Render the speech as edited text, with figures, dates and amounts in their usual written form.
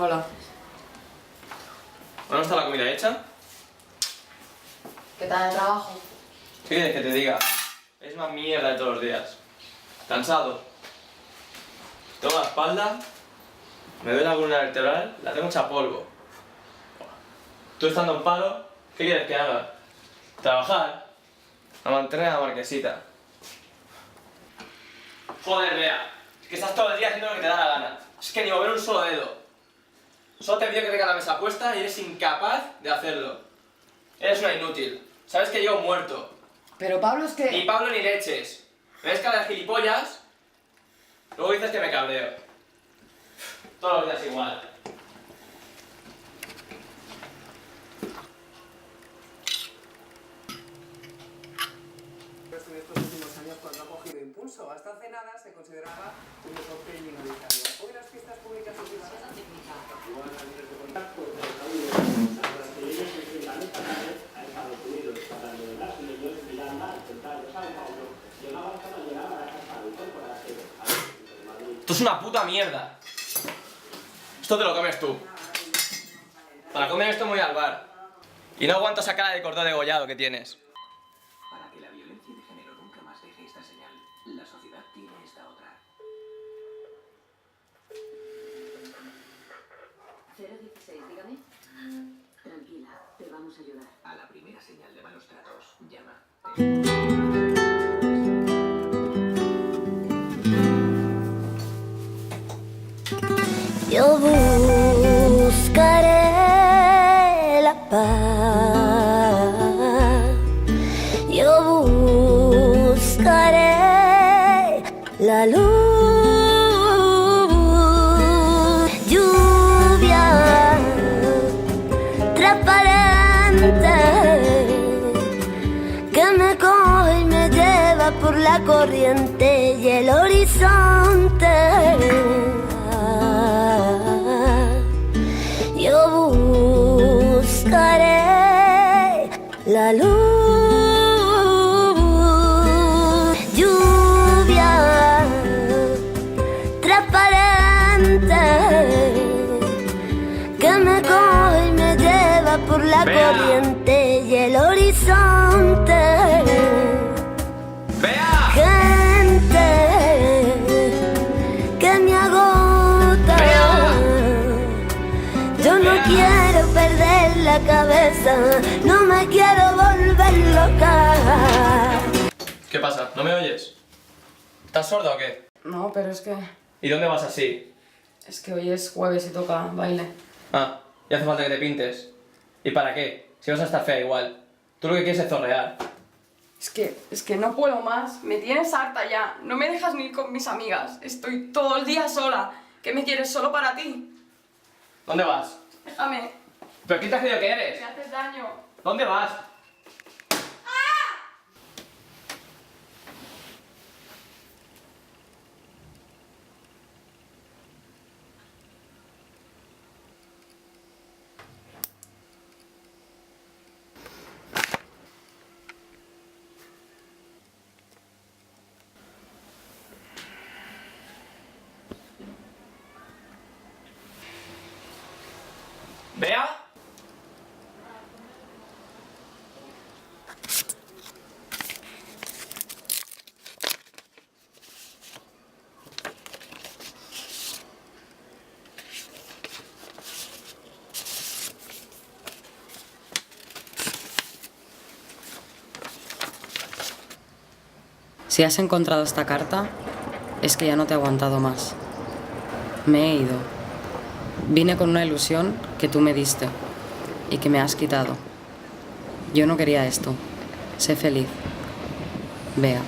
Hola. ¿Dónde está la comida hecha? ¿Qué tal el trabajo? ¿Qué quieres que te diga? Es una mierda de todos los días. Cansado. Tengo la espalda, me duele la columna vertebral, la tengo hecha polvo. Tú estando en paro, ¿qué quieres que haga? Trabajar. A mantener a la marquesita. Joder, Bea. Es que estás todo el día haciendo lo que te da la gana. Es que ni mover un solo dedo. Solo te pido que tengas la mesa puesta y eres incapaz de hacerlo. Eres una inútil. Sabes que llego muerto. Pero Pablo, es que... Ni Pablo ni leches. ¿Me ves cara de gilipollas? Luego dices que me cabreo. Todos los días igual. En estos últimos años, cuando ha cogido impulso, hasta hace nada se consideraba un deporte minoritario. Hoy las fiestas públicas y privadas actúan a nivel de contacto entre las que ellos en la mesa a Estados Unidos, para los brasileños, Miranda, el central de Sao Paulo, llegaban hasta llegar a la casa para incorporarse al Atlético de Madrid. Esto es una puta mierda. Esto te lo comes tú. Para comer esto me voy al bar. Y no aguanto esa cara de cordón degollado que tienes. Para que la violencia de género nunca más deje esta señal, la sociedad tiene esta otra. 016, dígame. Tranquila, te vamos a ayudar. A la primera señal de malos tratos, llama. Yo buscaré la paz, yo buscaré la luz, lluvia transparente que me coge y me lleva por la corriente y el horizonte. Yo buscaré la luz, lluvia transparente que me coge y me lleva por la corriente y el horizonte. ¡Bea! Gente que me agota. Yo no quiero perder la cabeza, no me quiero volver loca. ¿Qué pasa? ¿No me oyes? ¿Estás sorda o qué? No, pero es que... ¿Y dónde vas así? Es que hoy es jueves y toca baile. Ah, y hace falta que te pintes. ¿Y para qué? Si vas a estar fea igual. Tú lo que quieres es zorrear. Es que no puedo más. Me tienes harta ya. No me dejas ni ir con mis amigas. Estoy todo el día sola. ¿Qué me quieres solo para ti? ¿Dónde vas? Déjame. ¿Pero quién te has creído que eres? Me haces daño. ¿Dónde vas? ¿Bea? Si has encontrado esta carta, es que ya no te he aguantado más. Me he ido. Vine con una ilusión que tú me diste y que me has quitado. Yo no quería esto. Sé feliz. Bea.